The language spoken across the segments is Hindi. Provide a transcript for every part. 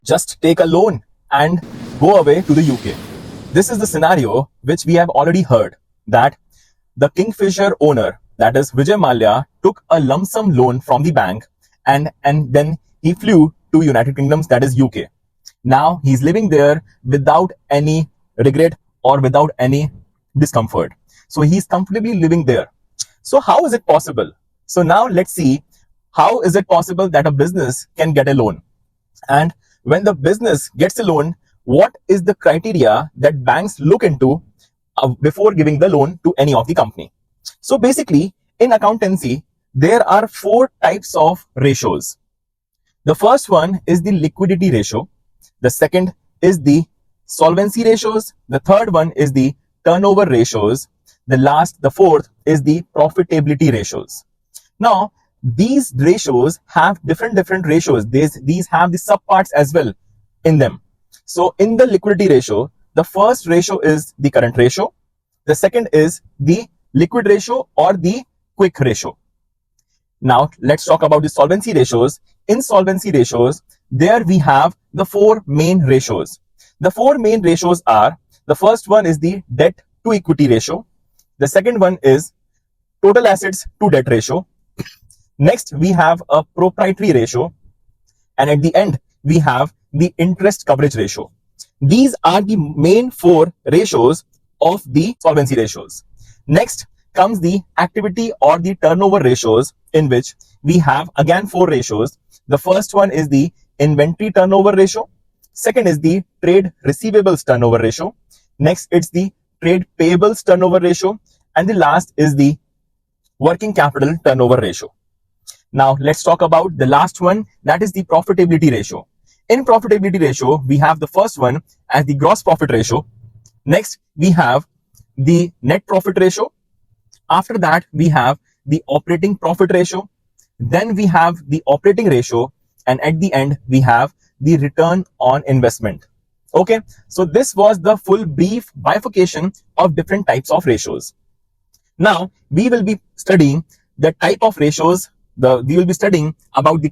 just take a loan and go away to the UK. This is the scenario which we have already heard, that the Kingfisher owner, that is Vijay Mallya, took a lump sum loan from the bank and then he flew to United Kingdom, that is UK. Now he's living there without any regret or without any discomfort. So he's comfortably living there. So how is it possible? So now let's see, how is it possible that a business can get a loan? And when the business gets a loan, what is the criteria that banks look into before giving the loan to any of the company? So basically, in accountancy, there are 4 types of ratios. The first one is the liquidity ratio. The second is the solvency ratios. The third one is the turnover ratios. The fourth is the profitability ratios. Now, these ratios have different ratios. These have the subparts as well in them. So in the liquidity ratio, the first ratio is the current ratio. The second is the liquid ratio or the quick ratio. Now let's talk about the solvency ratios. In solvency ratios, there we have the 4 main ratios. The 4 main ratios are, the first one is the debt to equity ratio. The second one is total assets to debt ratio. Next, we have a proprietary ratio. And at the end, we have the interest coverage ratio. These are the main 4 ratios of the solvency ratios. Next comes the activity or the turnover ratios, in which we have again 4 ratios. The first one is the inventory turnover ratio. Second is the trade receivables turnover ratio. Next, it's the trade payables turnover ratio. And the last is the working capital turnover ratio. Now, let's talk about the last one, that is the profitability ratio. In profitability ratio, we have the first one as the gross profit ratio. Next, we have the net profit ratio. After that, we have the operating profit ratio. Then we have the operating ratio. And at the end, we have the return on investment. Okay, so this was the full brief bifurcation of different types of ratios. Now, we will be studying the type of ratios. We will be studying about the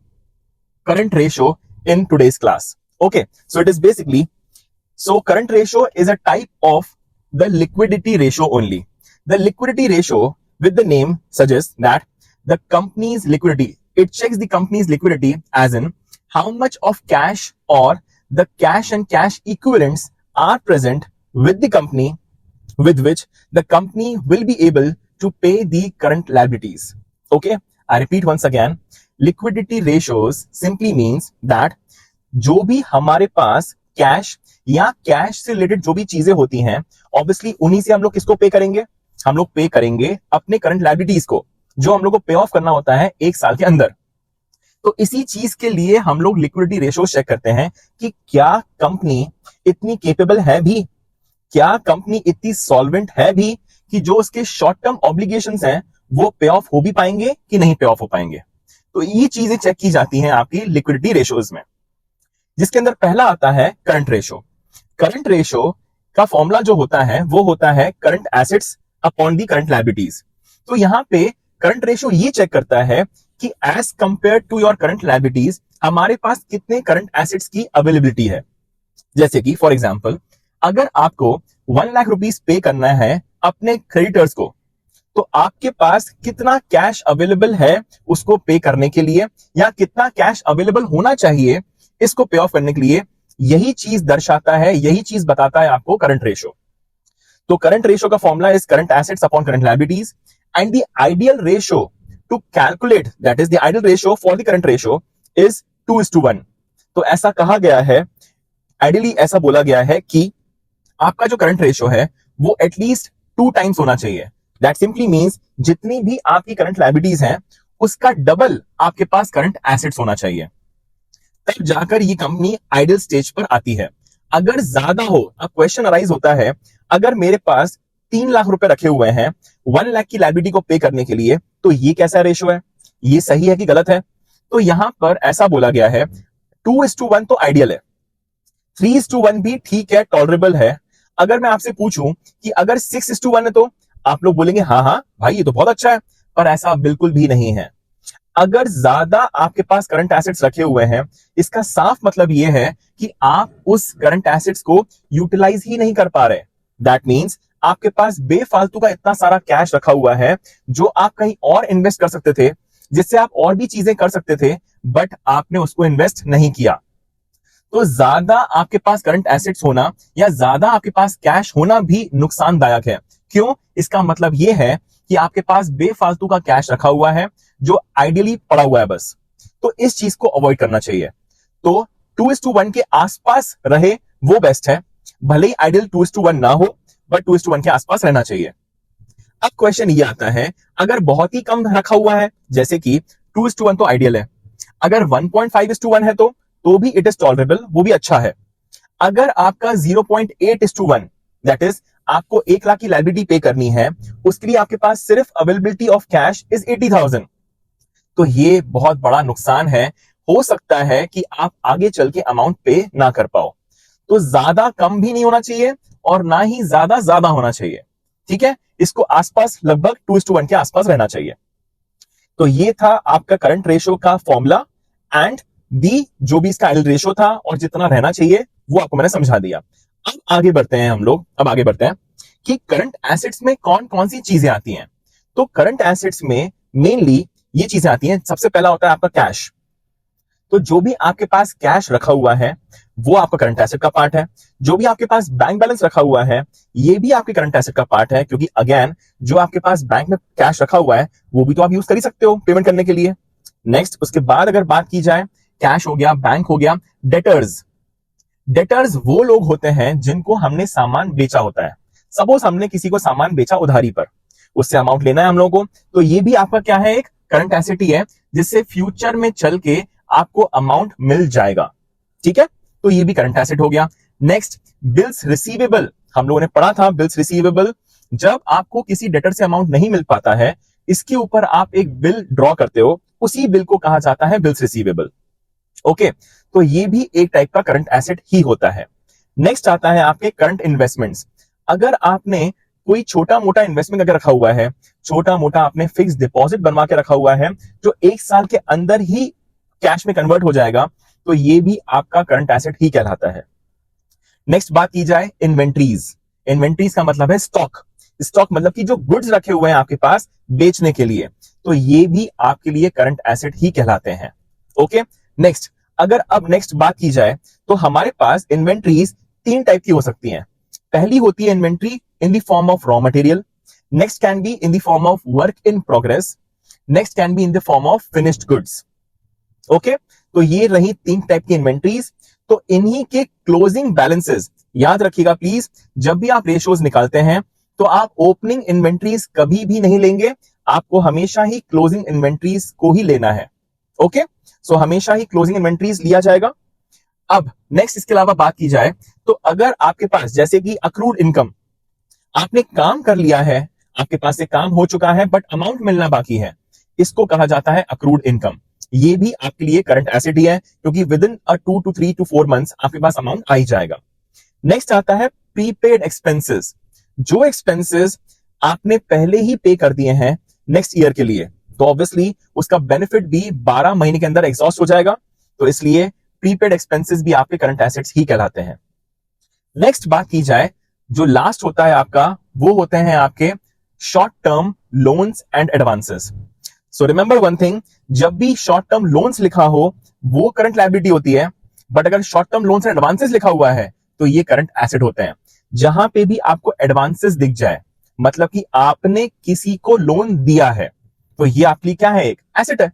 current ratio in today's class. Okay, so it is basically, so current ratio is a type of the liquidity ratio only. The liquidity ratio, with the name, suggests that the company's liquidity, it checks the company's liquidity as in how much of cash or the cash and cash equivalents are present with the company, with which the company will be able to pay the current liabilities. Okay, I repeat once again, liquidity ratios simply means that जो भी हमारे पास कैश या कैश से रिलेटेड जो भी चीजें होती हैं, ऑब्वियसली उन्हीं से हम लोग किसको पे करेंगे? हम लोग पे करेंगे अपने करंट लायबिलिटीज को, जो हम लोग को पे ऑफ करना होता है 1 साल के अंदर। तो इसी चीज के लिए हम लोग लिक्विडिटी रेशियो चेक करते हैं कि क्या कंपनी इतनी केपेबल है भी, क्या कंपनी इतनी सॉल्वेंट है भी कि जो उसके शॉर्ट टर्म ऑब्लिगेशंस हैं वो पे ऑफ हो भी पाएंगे कि नहीं पे ऑफ हो पाएंगे। तो ये चीजें चेक की जाती हैं आपकी लिक्विडिटी रेशियोज में, जिसके अंदर पहला आता है करंट रेशियो। करंट रेशियो का फॉर्मूला जो होता है वो होता है current assets upon the current liabilities. तो यहां पे करंट रेशियो ये चेक करता है कि as compare to your current liabilities हमारे पास कितने करंट एसेट्स की अवेलेबिलिटी है। जैसे कि फॉर एग्जांपल, अगर आपको 1 लाख रुपीस पे करना है अपने क्रेडिटर्स को, तो आपके पास कितना कैश अवेलेबल है उसको पे करने के लिए, या कितना कैश अवेलेबल होना चाहिए इसको पे ऑफ करने के लिए, यही चीज दर्शाता है, यही चीज बताता है आपको करंट रेशियो। तो करंट रेशियो का formula is current assets upon current liabilities, and the ideal ratio two calculate, that is the ideal ratio for the current ratio is 2:1। तो ऐसा कहा गया है, आइडियली ऐसा बोला गया है कि आपका जो करंट रेशियो है वो एटलीस्ट 2 टाइम्स होना चाहिए। दैट सिंपली मींस जितनी भी आपकी करंट लायबिलिटीज हैं उसका डबल आपके पास करंट एसेट्स होना चाहिए, तब जाकर ये कंपनी आइडियल स्टेज पर आती है। अगर ज्यादा हो, अब क्वेश्चन अराइज होता है, अगर मेरे पास 3 लाख रुपए रखे हुए हैं 1 लाख की लायबिलिटी को पे करने के लिए, तो ये कैसा रेशियो है, ये सही है कि गलत है? तो यहां पर ऐसा बोला गया है 2:1 तो आइडियल है, 3:1 भी ठीक है, टॉलरेबल है। अगर मैं आपसे पूछूं कि अगर 6:1 है, तो आप लोग बोलेंगे हाँ हाँ भाई ये तो बहुत अच्छा है, पर ऐसा बिल्कुल भी नहीं है। अगर ज्यादा आपके पास करंट एसेट्स रखे हुए हैं, इसका साफ मतलब यह है कि आप उस करंट एसेट्स को यूटिलाइज ही नहीं कर पा रहे। दैट मीन्स आपके पास बेफालतू का इतना सारा कैश रखा हुआ है जो आप कहीं और इन्वेस्ट कर सकते थे, जिससे आप और भी चीजें कर सकते थे, बट आपने उसको इन्वेस्ट नहीं किया। तो ज्यादा आपके पास करंट एसेट्स होना या ज्यादा आपके पास कैश होना भी नुकसानदायक है। क्यों? इसका मतलब यह है कि आपके पास बेफालतू का कैश रखा हुआ है जो आइडियली पड़ा हुआ है बस। तो इस चीज को अवॉइड करना चाहिए। तो 2:1 के आसपास रहे वो बेस्ट है। भले ही आइडियल 2:1 ना हो, बट 2:1 के आसपास रहना चाहिए। अब क्वेश्चन ये आता है, अगर बहुत ही कम रखा हुआ है, जैसे कि 2:1 तो आइडियल है, अगर 1.5:1 है तो भी इट इज टॉलरेबल, वो भी अच्छा है। अगर आपका 0.8:1, दैट इज आपको 1 लाख की लायबिलिटी पे करनी है, उसके लिए आपके पास सिर्फ अवेलेबिलिटी ऑफ कैश इज 80,000, तो ये बहुत बड़ा नुकसान है। हो सकता है कि आप आगे चल के अमाउंट पे ना कर पाओ। तो ज्यादा कम भी नहीं होना चाहिए और ना ही ज्यादा ज्यादा होना चाहिए। ठीक है, इसको आसपास लगभग 2:1 के आसपास रहना चाहिए। तो ये था आपका करंट रेशियो का फॉर्मूला एंड दी जो भी इसका आइडियल रेशियो था और जितना रहना चाहिए वो आपको मैंने समझा दिया। अब आगे बढ़ते हैं हम लोग। अब आगे बढ़ते हैं कि करंट एसेट्स में कौन कौन सी चीजें आती हैं। तो करंट एसेट्स में मेनली ये चीजें आती हैं। सबसे पहला होता है आपका कैश। तो जो भी आपके पास कैश रखा हुआ है वो आपका करंट एसेट का पार्ट है। जो भी आपके पास बैंक बैलेंस रखा हुआ है ये भी आपके करंट एसेट का पार्ट है, क्योंकि अगेन जो आपके पास बैंक में कैश रखा हुआ है वो भी तो आप यूज कर ही सकते हो पेमेंट करने के लिए। नेक्स्ट, उसके बाद अगर बात की जाए, कैश हो गया, बैंक हो गया, डेटर्स। डेटर्स वो लोग होते हैं जिनको हमने सामान बेचा होता है। सपोज हमने किसी को सामान बेचा उधारी पर, उससे अमाउंट लेना है हम लोगों को, तो ये भी आपका क्या है, एक करंट एसेट ही है, जिससे फ्यूचर में चल के आपको अमाउंट मिल जाएगा। ठीक है, तो ये भी करंट एसेट हो गया। Next, bills receivable. हम लोगों ने पढ़ा था बिल्स रिसीवेबल, जब आपको किसी डेटर से अमाउंट नहीं मिल पाता है, इसके ऊपर आप एक बिल ड्रॉ करते हो, उसी बिल को कहा जाता है बिल्स रिसीवेबल। ओके, तो ये भी एक टाइप का करंट एसेट ही होता है। नेक्स्ट आता है आपके करंट इन्वेस्टमेंट्स। अगर आपने कोई छोटा मोटा इन्वेस्टमेंट अगर रखा हुआ है, छोटा मोटा आपने फिक्स डिपॉजिट बनवा के रखा हुआ है जो 1 साल के अंदर ही कैश में कन्वर्ट हो जाएगा, तो ये भी आपका करंट एसेट ही कहलाता है। नेक्स्ट बात की जाए इन्वेंट्रीज। इन्वेंट्रीज का मतलब है स्टॉक। स्टॉक मतलब कि जो गुड्स रखे हुए हैं आपके पास बेचने के लिए, तो ये भी आपके लिए करंट एसेट ही कहलाते हैं। ओके, नेक्स्ट, अगर अब नेक्स्ट बात की जाए तो हमारे पास इन्वेंट्रीज 3 टाइप की हो सकती हैं। पहली होती है inventory in the form of raw material, next can be in the form of work in progress, next can be in the form of finished goods. Okay, तो ये रही 3 टाइप की इन्वेंट्रीज। तो इन्हीं के क्लोजिंग बैलेंसेस याद रखिएगा प्लीज। जब भी आप रेशियोज निकालते हैं तो आप ओपनिंग इन्वेंट्रीज कभी भी नहीं लेंगे, आपको हमेशा ही क्लोजिंग इन्वेंट्रीज को ही लेना है। ओके, सो हमेशा ही क्लोजिंग इन्वेंट्रीज लिया जाएगा। अब नेक्स्ट, इसके अलावा बात की जाए तो अगर आपके पास जैसे कि अक्रूड इनकम, आपने काम कर लिया है, आपके पास से काम हो चुका है बट अमाउंट मिलना बाकी है, इसको कहा जाता है अक्रूड इनकम। ये भी आपके लिए करंट एसेट ही है, क्योंकि with in 2 to 3 to 4 months आपके पास अमाउंट आ ही जाएगा। नेक्स्ट आता है प्रीपेड एक्सपेंसेस। जो एक्सपेंसेस आपने पहले ही पे कर दिए हैं नेक्स्ट ईयर के लिए, तो ऑब्वियसली उसका बेनिफिट भी 12 महीने के अंदर एग्जॉस्ट हो जाएगा, तो इसलिए प्रीपेड एक्सपेंसेस भी आपके करंट एसेट्स ही कहलाते हैं। नेक्स्ट बात की जाए, जो लास्ट होता है आपका, वो होते हैं आपके short term loans and advances. So remember one thing, जब भी शॉर्ट टर्म लोन्स लिखा हो वो करंट लायबिलिटी होती है, बट अगर short term loans and advances लिखा हुआ है तो ये करंट एसेट होते हैं। जहां पे भी आपको एडवांसेस दिख जाए, मतलब कि आपने किसी को लोन दिया है, तो ये आपके लिए क्या है, एक एसेट है।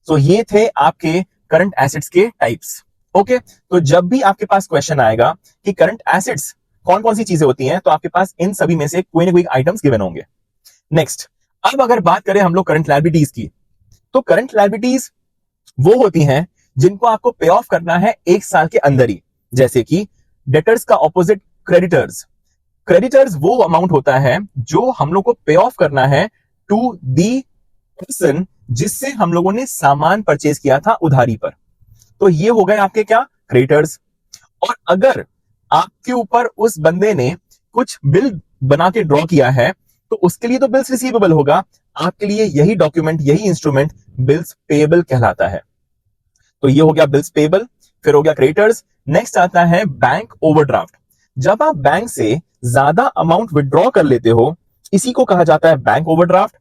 सो ये थे आपके करंट एसेट्स के टाइप्स। ओके, तो जब भी आपके पास क्वेश्चन आएगा कि करंट एसेट्स कौन कौन सी चीजें होती हैं, तो आपके पास इन सभी में से कोई ना कोई आइटम्स गिवन होंगे। नेक्स्ट, अब अगर बात करें हम लोग करंट लायबिलिटीज की, तो करंट लायबिलिटीज वो होती हैं जिनको आपको पे ऑफ करना है 1 साल के अंदर ही। जैसे कि डेटर्स का ऑपोजिट क्रेडिटर्स। क्रेडिटर्स वो अमाउंट होता है जो हम लोग को पे ऑफ करना है टू दी पर्सन जिससे हम लोगों ने सामान परचेज किया था उधारी पर, तो ये हो गए आपके क्या, क्रेडिटर्स। और अगर आपके ऊपर उस बंदे ने कुछ बिल बना के ड्रॉ किया है तो उसके लिए तो बिल्स रिसीवेबल होगा। आपके लिए यही डॉक्यूमेंट, यही इंस्ट्रूमेंट बिल्स पेएबल कहलाता है। तो ये हो गया बिल्स पेएबल, फिर हो गया क्रेडिटर्स। नेक्स्ट आता है बैंक ओवरड्राफ्ट। जब आप बैंक से ज्यादा अमाउंट विड्रॉ कर लेते हो, इसी को कहा जाता है बैंक ओवरड्राफ्ट,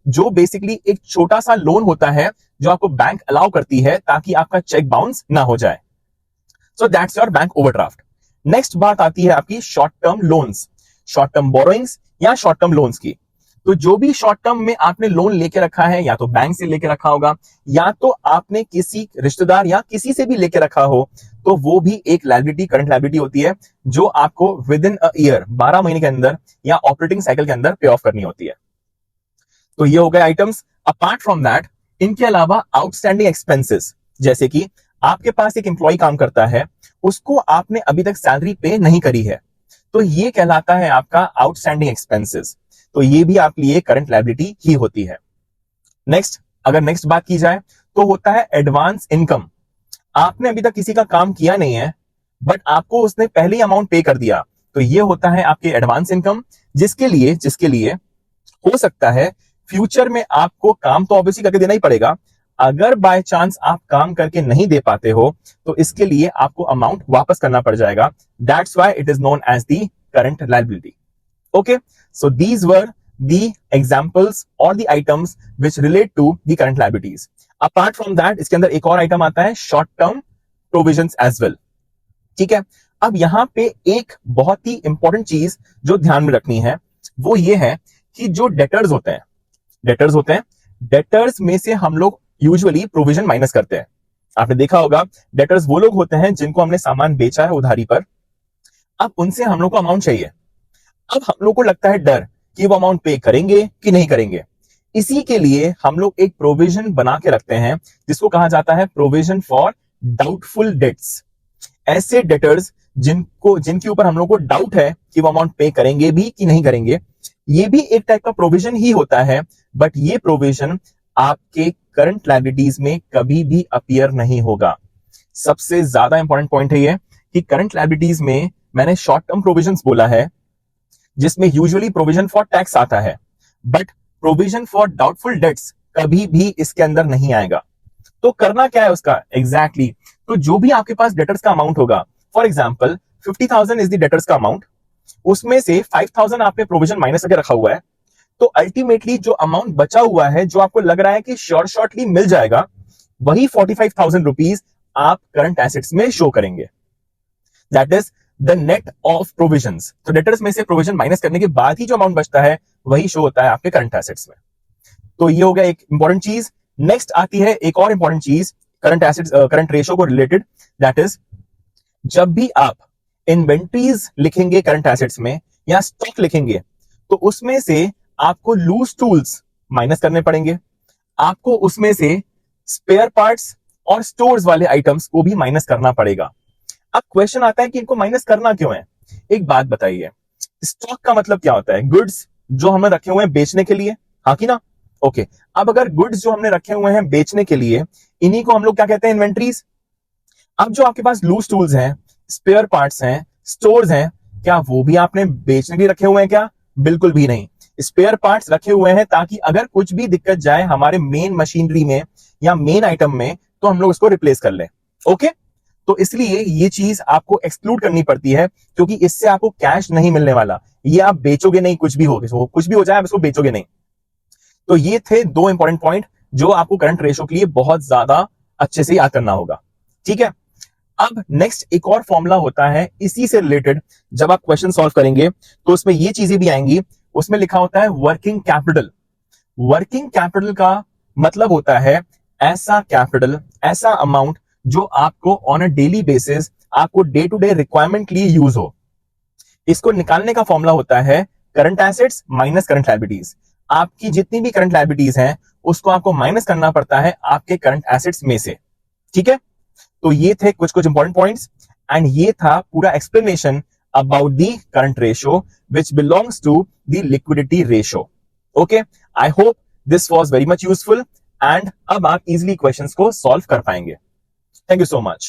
जो बेसिकली एक छोटा सा लोन होता है जो आपको बैंक अलाउ करती है ताकि आपका चेक बाउंस ना हो जाए। So that's your bank overdraft. Next बात आती है आपकी short term loans, short term borrowings या शॉर्ट टर्म लोन्स की। तो जो भी शॉर्ट टर्म में आपने लोन लेके रखा है, या तो बैंक से लेके रखा होगा या तो आपने किसी रिश्तेदार या किसी से भी लेके रखा हो, तो वो भी एक लायबिलिटी, करंट लायबिलिटी होती है जो आपको विद इन अ ईयर, 12 महीने के अंदर या ऑपरेटिंग साइकिल के अंदर पे ऑफ करनी होती है। तो ये हो गए आइटम्स। अपार्ट फ्रॉम दैट, इनके अलावा आउटस्टैंडिंग एक्सपेंसेस, जैसे कि आपके पास एक एम्प्लॉय काम करता है, उसको आपने अभी तक सैलरी पे नहीं करी है, तो ये कहलाता है आपका आउटस्टैंडिंग एक्सपेंसेस। तो ये भी आपके लिए करंट लायबिलिटी ही होती है। नेक्स्ट, अगर नेक्स्ट बात की जाए तो होता है एडवांस इनकम। आपने अभी तक किसी का काम किया नहीं है, बट आपको उसने पहले ही अमाउंट पे कर दिया, तो ये होता है आपके एडवांस इनकम, जिसके लिए हो सकता है फ्यूचर में आपको काम तो ऑब्वियसली करके देना ही पड़ेगा। अगर बाय चांस आप काम करके नहीं दे पाते हो, तो इसके लिए आपको अमाउंट वापस करना पड़ जाएगा। That's why it is known as the current liability. Okay, so these were the examples or the items which relate to the current liabilities. Apart from that, इसके अंदर एक और आइटम आता है short term provisions as well. ठीक है, अब यहां पे एक बहुत ही इंपॉर्टेंट चीज जो ध्यान में रखनी है वो ये है कि जो डेटर्स होते हैं, डेटर्स में से हम लोग यूजुअली प्रोविजन माइनस करते हैं। आपने देखा होगा, डेटर्स वो लोग होते हैं जिनको हमने सामान बेचा है उधारी पर, अब उनसे हम लोग को अमाउंट चाहिए। अब हम लोग को लगता है डर कि वो अमाउंट पे करेंगे कि नहीं करेंगे। इसी के लिए हम लोग एक प्रोविजन बना के रखते हैं जिसको कहा जाता है प्रोविजन फॉर डाउटफुल डेट्स। ऐसे डेटर्स जिनके ऊपर हम लोग को डाउट है कि वो अमाउंट पे करेंगे भी कि नहीं करेंगे, ये भी एक टाइप का प्रोविजन ही होता है, बट ये प्रोविजन आपके करंट लायबिलिटीज में कभी भी अपीयर नहीं होगा। सबसे ज्यादा इंपॉर्टेंट पॉइंट है ये कि करंट लायबिलिटीज में मैंने शॉर्ट टर्म प्रोविजंस बोला है, जिसमें यूजुअली प्रोविजन फॉर टैक्स आता है, but provision for doubtful debts कभी भी इसके अंदर नहीं आएगा। तो करना क्या है उसका एग्जैक्टली तो जो भी आपके पास डेटर्स का अमाउंट होगा, for example 50,000 is the debtors का अमाउंट, उसमें से 5,000 आपने प्रोविजन माइनस करके रखा हुआ है, तो अल्टीमेटली जो अमाउंट बचा हुआ है, जो आपको लग रहा है कि शॉर्टली मिल जाएगा, वही 45,000 रुपीज आप करंट एसेट्स में शो करेंगे। That is the net of provisions. तो डेटर्स में से प्रोविजन माइनस करने के बाद ही जो अमाउंट बचता है वही शो होता है आपके करंट एसेट्स में। तो ये हो गया एक इंपॉर्टेंट चीज। नेक्स्ट आती है एक और इंपॉर्टेंट चीज करंट एसेट्स, करंट रेशियो को रिलेटेड, दैट इज जब भी आप इन्वेंट्रीज लिखेंगे करंट एसेट्स में या स्टॉक लिखेंगे, तो उसमें से आपको लूज टूल्स माइनस करने पड़ेंगे, आपको उसमें से स्पेयर पार्ट्स और स्टोर्स वाले आइटम्स को भी माइनस करना पड़ेगा। अब क्वेश्चन आता है कि इनको माइनस करना क्यों है। एक बात बताइए, स्टॉक का मतलब क्या होता है? गुड्स जो हमने रखे हुए हैं बेचने के लिए, हाँ कि ना? ओके, अब अगर गुड्स जो हमने रखे हुए हैं बेचने के लिए, इन्हीं को हम लोग क्या कहते हैं? इन्वेंट्रीज। अब जो आपके पास लूज टूल्स हैं, स्पेयर पार्ट्स हैं, स्टोर्स हैं, क्या वो भी आपने बेचने के लिए रखे हुए हैं क्या? बिल्कुल भी नहीं। स्पेयर पार्ट्स रखे हुए हैं ताकि अगर कुछ भी दिक्कत जाए हमारे मेन मशीनरी में या मेन आइटम में, तो हम लोग उसको रिप्लेस कर लें। ओके, तो इसलिए ये चीज आपको एक्सक्लूड करनी पड़ती है, क्योंकि इससे आपको कैश नहीं मिलने वाला। ये आप बेचोगे नहीं, कुछ भी हो जाए, आप इसको बेचोगे नहीं। तो ये थे दो इंपॉर्टेंट पॉइंट जो आपको करंट रेशियो के लिए बहुत ज्यादा अच्छे से याद करना होगा। ठीक है, अब नेक्स्ट एक और फॉर्मूला होता है इसी से रिलेटेड। जब आप क्वेश्चन सॉल्व करेंगे तो उसमें ये चीजें भी आएंगी। उसमें लिखा होता है वर्किंग कैपिटल। वर्किंग कैपिटल का मतलब होता है ऐसा कैपिटल, ऐसा अमाउंट जो आपको ऑन अ डेली बेसिस, आपको डे टू डे रिक्वायरमेंट के लिए यूज हो। इसको निकालने का फॉर्मूला होता है current assets minus current liabilities. आपकी जितनी भी करंट लायबिलिटीज हैं उसको आपको माइनस करना पड़ता है आपके करंट एसेट्स में से। ठीक है, तो ये थे कुछ इंपॉर्टेंट पॉइंट्स, एंड ये था पूरा explanation about the current ratio which belongs to the liquidity ratio. Okay, I hope this was very much useful, and अब आप इजीली क्वेश्चंस को सॉल्व कर पाएंगे। Thank you so much.